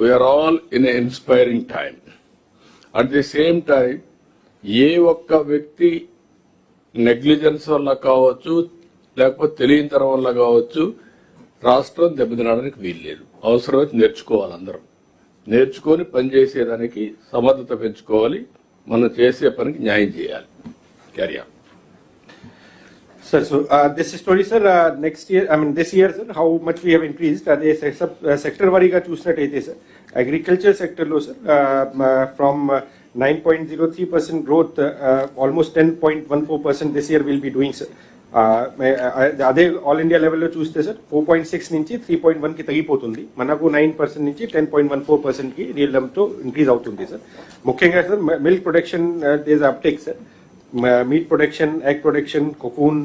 We are all in inspiring time. At the same time ఏ ఒక్క వ్యక్తి నెగ్లిజెన్స్ వల్ల కావచ్చు, లేకపోతే తెలియని వల్ల కావచ్చు, రాష్ట్రం దెబ్బతినడానికి వీల్లేదు. అవసరమైతే నేర్చుకోవాలి, అందరం నేర్చుకొని పనిచేసేదానికి సమర్థత పెంచుకోవాలి, మనం చేసే పనికి న్యాయం చేయాలి. Carrier Sir, so this story, sir, next year, I mean this year, sir, how much we have increased? Sector variga chusnataithe, sir. Agriculture sector lo, sir, from 9.03% growth, almost 10.14% this year we'll be doing, sir. అదే all India లెవెల్లో చూస్తే sir 4.6 నుంచి 3.1 కి తగ్గిపోతుంది. మనకు 9% నుంచి 10.14% కి real టర్మ్తో ఇంక్రీజ్ అవుతుంది సార్. ముఖ్యంగా sir milk production there uptake sir, meat production, egg production, cocoon,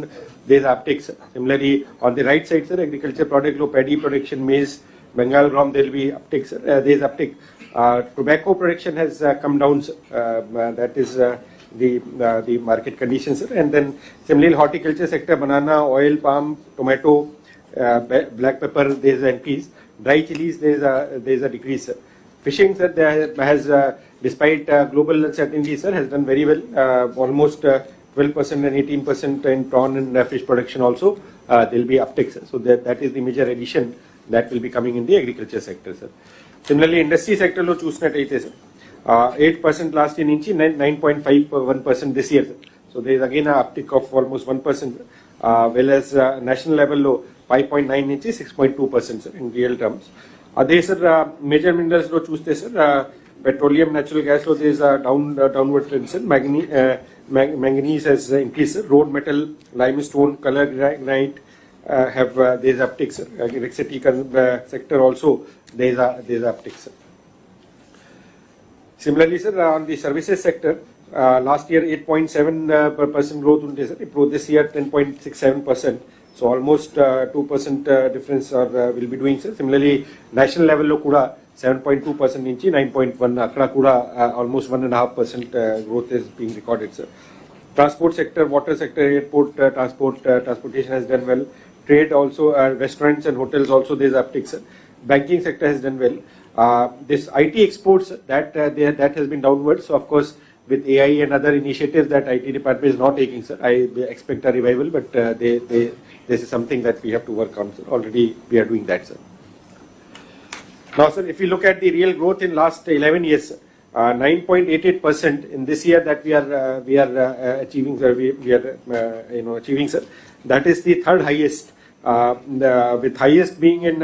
there's uptake, sir. Similarly, on the right side, sir, agriculture product, paddy production, maize, Bengal gram, there will be uptake, sir. There's uptake. Tobacco production has come down, sir. That is the market conditions, sir. And then similarly, horticulture sector, banana, oil, palm, tomato, black pepper, there's an increase. Dry chilies, there's a decrease, sir. Fishing, sir, there has despite global uncertainty, sir, has done very well. Almost 12% and 18% in prawn and fish production also. There will be uptick, sir. So that is the major addition that will be coming in the agriculture sector, sir. Similarly, industry sector lo chusnataithe, sir, 8% last year nunchi 9.51% this year, sir. So there is again a uptick of almost 1%, well as national level lo 5.9 nunchi 6.2%, sir, in real terms. అదే sir major minerals లో చూస్తే sir petroleum, natural gas లో there is a downward trend, sir. Manganese has increased, sir. Road metal, limestone, color granite have there is uptick, sir. Electricity sector also there is uptick, sir. Similarly, sir, on the services sector, last year 8.7% growth unde, sir. This year 10.67%. So almost 2% difference will be doing, sir. Similarly, national level lo kuda 7.2% nunchi 9.1 akkada kuda almost 1.5% growth is being recorded, sir. Transport sector, water sector, airport transportation has done well. Trade also, restaurants and hotels also there is uptick, sir. Banking sector has done well. This IT exports that has been downward. So of course, with AI and other initiatives that IT department is not taking, sir, I expect a revival, but this is something that we have to work on, sir. Already we are doing that, sir. Now, sir, if you look at the real growth in last 11 years, 9.88% in this year that we are achieving, sir. We are achieving, sir. That is the third highest, with highest being in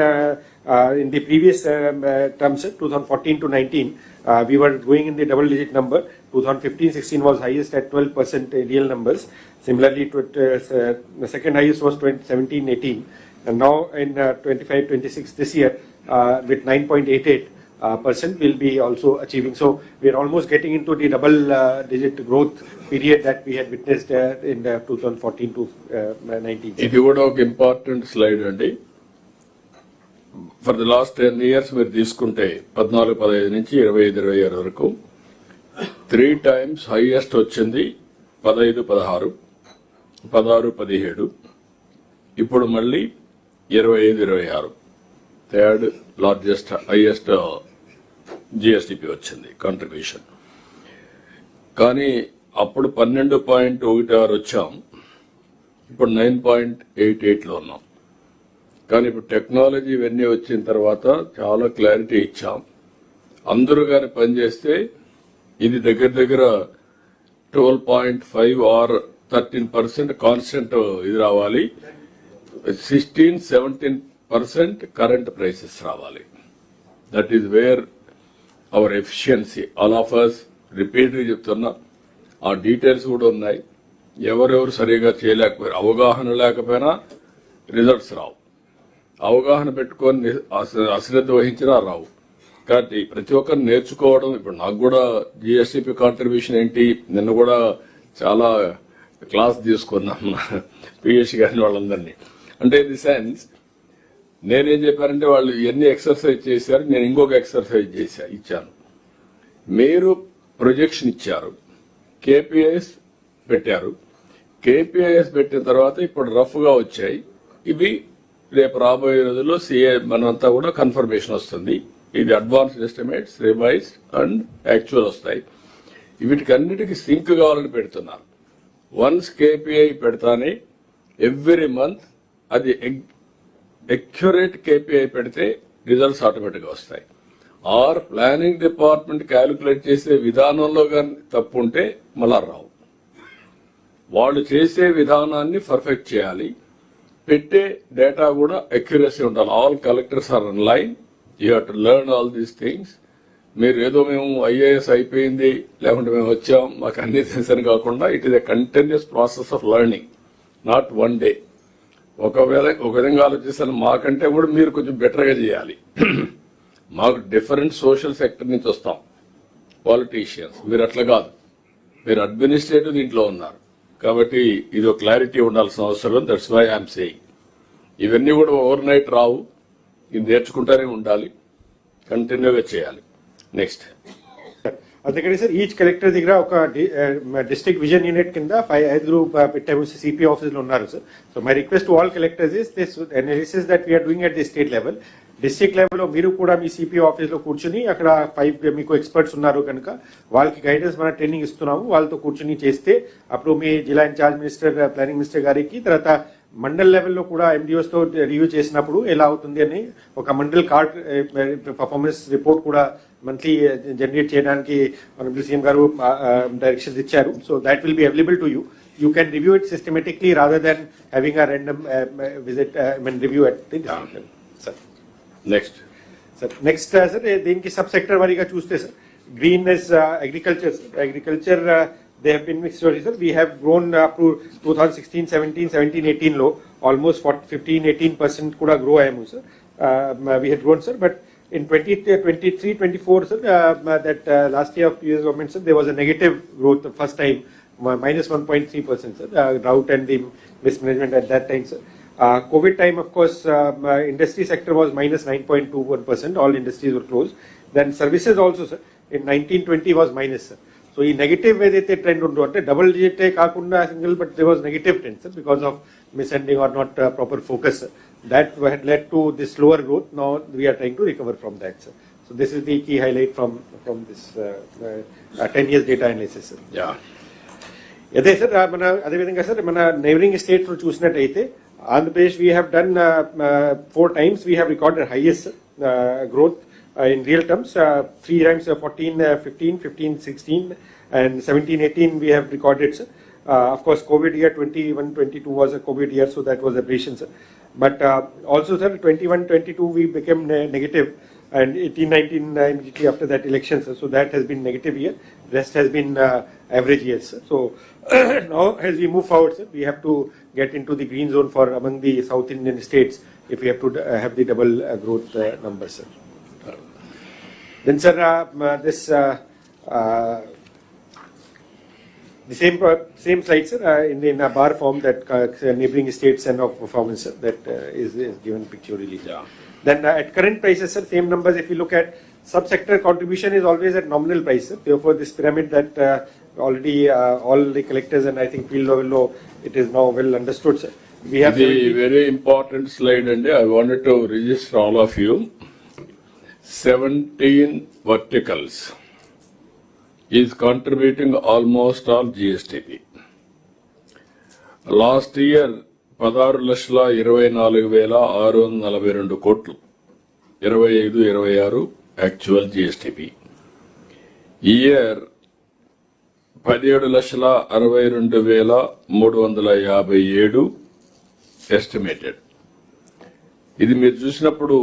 the previous term, sir, 2014 to 19. We were going in the double-digit number. 2015-16 was highest at 12% real numbers. Similarly, the second highest was 17-18, and now in 25-26 this year with 9.88% will be also achieving. So we are almost getting into the double-digit growth period that we had witnessed in 2014 to 19. If you would have important slide andi. For the last 10 years, మీరు తీసుకుంటే 14-15 నుంచి 25-26 వరకు 3 times highest వచ్చింది 15-16, 16-17, ఇప్పుడు మళ్ళీ 25-26 third largest highest GSTP వచ్చింది contribution. కానీ అప్పుడు 12.16 వచ్చాం, ఇప్పుడు 9.88లో ఉన్నాం. కానీ ఇప్పుడు టెక్నాలజీ ఇవన్నీ వచ్చిన తర్వాత చాలా క్లారిటీ ఇచ్చాం. అందరూ కానీ పనిచేస్తే ఇది దగ్గర 12.5 ఆర్ 13% కాన్స్టెంట్ ఇది రావాలి, 16-17% కరెంట్ ప్రైసెస్ రావాలి. That is where our efficiency. All of us రిపీటెడ్గా చెప్తున్నా, ఆ డీటెయిల్స్ కూడా ఉన్నాయి. ఎవరెవరు సరిగా చేయలేకపోయారు, అవగాహన లేకపోయినా రిజల్ట్స్ రావు. అవగాహన పెట్టుకొని అశ్రద్ధ వహించినా రావు. కాబట్టి ప్రతి ఒక్కరు నేర్చుకోవడం. ఇప్పుడు నాకు కూడా జిఎస్టిపి కాంట్రిబ్యూషన్ ఏంటి, నిన్న కూడా చాలా క్లాస్ తీసుకున్నాం పిఎస్ గారిని వాళ్ళందరినీ. అంటే ఇన్ ది సెన్స్ నేనేం చెప్పానంటే వాళ్ళు ఎన్ని ఎక్సర్సైజ్ చేశారు, నేను ఇంకొక ఎక్సర్సైజ్ ఇచ్చాను. మీరు ప్రొజెక్షన్ ఇచ్చారు, కేపీఐఎస్ పెట్టారు. కేపీఐఎస్ పెట్టిన తర్వాత ఇప్పుడు రఫ్ గా వచ్చాయి. ఇవి రేపు రాబోయే రోజుల్లో సిఏ మనంతా కూడా కన్ఫర్మేషన్ వస్తుంది. ఇది advanced estimates, revised and actual వస్తాయి. వీటికన్నిటికీ సింక్ కావాలని పెడుతున్నారు. వన్స్ కేపీఐ పెడతానే ఎవ్రీ మంత్ అది అక్యురేట్ కేపీఐ పెడితే రిజల్ట్స్ ఆటోమేటిక్గా వస్తాయి. ఆర్ ప్లానింగ్ డిపార్ట్మెంట్ క్యాలిక్యులేట్ చేసే విధానంలో కానీ తప్పు ఉంటే మళ్ళా రావు. వాళ్ళు చేసే విధానాన్ని పర్ఫెక్ట్ చేయాలి. పెట్టే డేటా కూడా అక్యురసీ ఉండాలి. All collectors are online. You have to learn all these things. మీరు ఏదో మేము ఐఏఎస్ అయిపోయింది లేకుంటే మేము వచ్చాం మాకు అన్ని తెలుసని కాకుండా it is a continuous process of learning, not one day. ఒక విధంగా ఆలోచిస్తాను, మాకంటే కూడా మీరు కొంచెం బెటర్గా చేయాలి. మాకు డిఫరెంట్ సోషల్ సెక్టర్ నుంచి వస్తాం, పాలిటీషియన్స్. మీరు అట్లా కాదు, మీరు అడ్మినిస్ట్రేటివ్ దీంట్లో ఉన్నారు. కాబట్టి ఇది ఒక క్లారిటీ ఉండాల్సిన అవసరం. దట్స్ వై ఐఎమ్ సేయింగ్ ఇవన్నీ కూడా ఓవర్ నైట్ రావు. ఇది నేర్చుకుంటూనే ఉండాలి, కంటిన్యూగా చేయాలి. నెక్స్ట్ అందుకని సార్ ఈచ్ కలెక్టర్ దగ్గర ఒక డిస్ట్రిక్ట్ విజన్ యూనిట్ కింద 5 పెట్టాము సిపి ఆఫీసులు ఉన్నారు sir. So my request to all collectors is this analysis that we're doing at the state level. District లెవెల్లో మీరు కూడా మీ సిపి ఆఫీస్లో కూర్చుని అక్కడ 5 మీకు ఎక్స్పర్ట్స్ ఉన్నారు కనుక వాళ్ళకి గైడెన్స్ మన ట్రైనింగ్ ఇస్తున్నాము. వాళ్ళతో కూర్చుని చేస్తే అప్పుడు మీ జిల్లా ఇన్ఛార్జ్ మినిస్టర్, ప్లానింగ్ మినిస్టర్ గారికి, తర్వాత మండల్ లెవెల్లో కూడా ఎండిఓస్తో రివ్యూ చేసినప్పుడు ఎలా అవుతుంది అని ఒక మండల్ కార్డ్ పర్ఫార్మెన్స్ రిపోర్ట్ కూడా మంత్లీ జనరేట్ చేయడానికి మన సీఎం గారు డైరెక్షన్స్ ఇచ్చారు. So that will be available to you. You can review it systematically rather than having a random visit, review at the district level. Sir. Next Sir, దీనికి sub sector వారీగా చూస్తే sir, green is agriculture. Agriculture they have been mixed story sir. We have grown up to 2016, 17, 18 లో almost 15-18% కూడా grow అయ్యాము sir. We had grown sir, but in 23-24 sir, that last year of US government sir, there was a negative growth the first time, minus 1.3% sir. Drought and the mismanagement at that time sir. COVID time of course, industry sector was minus 9.21%. All industries were closed. Then services also sir, in 19-20 was minus sir. So ఈ negative ఏదైతే trend ఉందో అంటే double డిజిటే కాకుండా single, but there was negative trend sir because of mishandling or not proper focus sir. That had led to this slower growth. Now we are trying to recover from that sir. So this is the key highlight from this 10 years data analysis sir. Yeah. అదే sir మన అదేవిధంగా sir మన neighbouring states చూసినట్టయితే Andhra Pradesh we have done 4 times we have recorded highest growth in real terms. 3 times 14, 15, 15, 16 and 17, 18 we have recorded sir. Of course COVID year 21-22 was a COVID year, so that was aberration sir. But also sir 21-22 we became negative, and 18-19 immediately after that election sir. So that has been negative year. Rest has been average years sir. So now as we move forward sir, we have to get into the green zone for among the South Indian states if we have to have the double growth numbers sir. Then sir, this the same slide sir, in a bar form that neighboring states and of performance sir, that is given pictorially. Yeah. Then at current prices sir, same numbers. If you look at sub-sector contribution is always at nominal price sir. Therefore this pyramid that already all the collectors and I think field level it is now well understood sir. We have the very important slide and I wanted to register all of you. 17 verticals is contributing almost all GSTP. Last year 16,24,642 కోట్లు, 25-26 actual GSTP. ఈ year 17,62,357 estimated. ఇది మీరు చూసినప్పుడు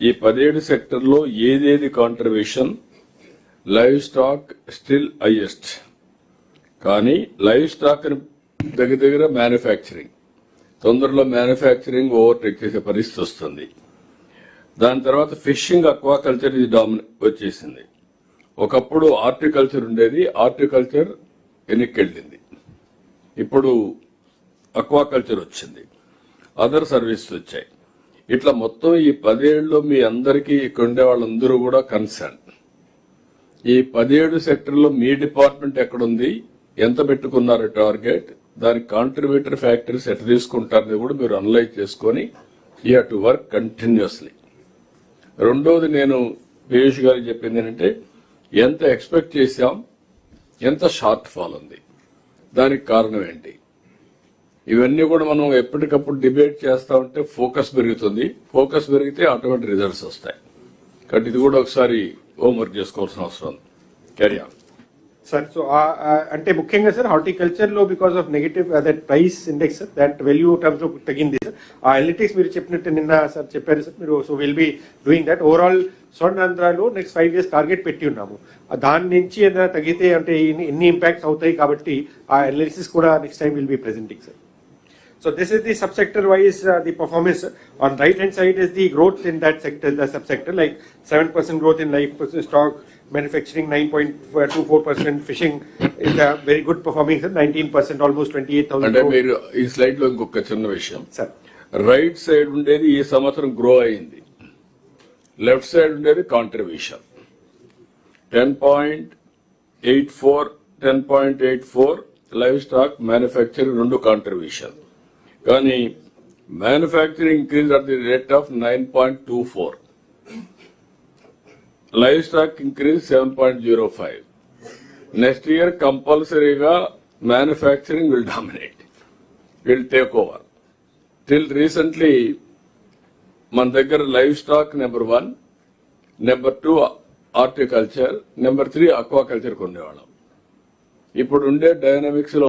ఈ 17 సెక్టర్లో ఏదేది contribution, live stock still highest. కానీ live stock దగ్గర మ్యానుఫ్యాక్చరింగ్, తొందరలో మ్యానుఫ్యాక్చరింగ్ ఓవర్టేక్ చేసే పరిస్థితి వస్తుంది. దాని తర్వాత ఫిషింగ్, అక్వాకల్చర్ ఇది వచ్చేసింది. ఒకప్పుడు హార్టికల్చర్ ఉండేది, హార్టికల్చర్ వెనక్కెళ్ళింది. ఇప్పుడు అక్వాకల్చర్ వచ్చింది, అదర్ సర్వీసెస్ వచ్చాయి. ఇట్లా మొత్తం ఈ 17లో మీ అందరికీ ఇక్కడ ఉండే వాళ్ళందరూ కూడా కన్సర్న్. ఈ 17 సెక్టర్లో మీ డిపార్ట్మెంట్ ఎక్కడుంది, ఎంత పెట్టుకున్నారు టార్గెట్, దానికి కాంట్రిబ్యూటర్ ఫ్యాక్టరీస్ ఎట్లా తీసుకుంటారని కూడా మీరు అనలైజ్ చేసుకొని you have to work continuously. రెండోది నేను పీయూష్ గారు చెప్పింది ఏంటంటే ఎంత ఎక్స్పెక్ట్ చేశాం, ఎంత షార్ట్ ఫాల్ ఉంది, దానికి కారణం ఏంటి, ఇవన్నీ కూడా మనం ఎప్పటికప్పుడు డిబేట్ చేస్తా ఉంటే ఫోకస్ పెరుగుతుంది. ఫోకస్ పెరిగితే ఆటోమేటిక్ రిజల్ట్స్ వస్తాయి. కాబట్టి ఇది కూడా ఒకసారి హోంవర్క్ చేసుకోవాల్సిన అవసరం ఉంది. Carry on sir. సో అంటే ముఖ్యంగా సార్ హార్టికల్చర్ లో because of negative that price index that value terms లో తగ్గింది సార్. ఆ అనలిటిక్స్ మీరు చెప్పినట్టు నిన్న సార్ చెప్పారు సార్ మీరు. So will be doing that. Overall స్వర్ణాంధ్రలో నెక్స్ట్ 5 years టార్గెట్ పెట్టి ఉన్నాము. దాని నుంచి ఏదైనా తగ్గితే అంటే ఎన్ని ఇంపాక్ట్స్ అవుతాయి కాబట్టి ఆ అనాలిసిస్ కూడా next time will be presenting sir. So this is the subsector wise the performance. On right hand side is the growth in that sector, the subsector, like 7% growth in livestock, manufacturing 9.24%, fishing is a very good performing, 19%, almost 28,000 అంటే crore. మీరు ఈ slide లో ఇంకొక చిన్న విషయం, Sir. Right side ఉండేది ఈ సంవత్సరం గ్రో అయింది, లెఫ్ట్ సైడ్ ఉండేది కాంట్రిబ్యూషన్ 10.84 లైవ్ స్టాక్, మ్యానుఫ్యాక్చరింగ్ రెండు కాంట్రిబ్యూషన్. కానీ manufacturing increase at the rate of 9.24, live stock increase 7.05. Next year కంపల్సరీగా manufacturing will dominate, will take over. Till recently మన దగ్గర live stock number 1, number 2 horticulture, number 3 aquaculture కొనేవాళ్ళం. ఇప్పుడు ఉండే dynamics లో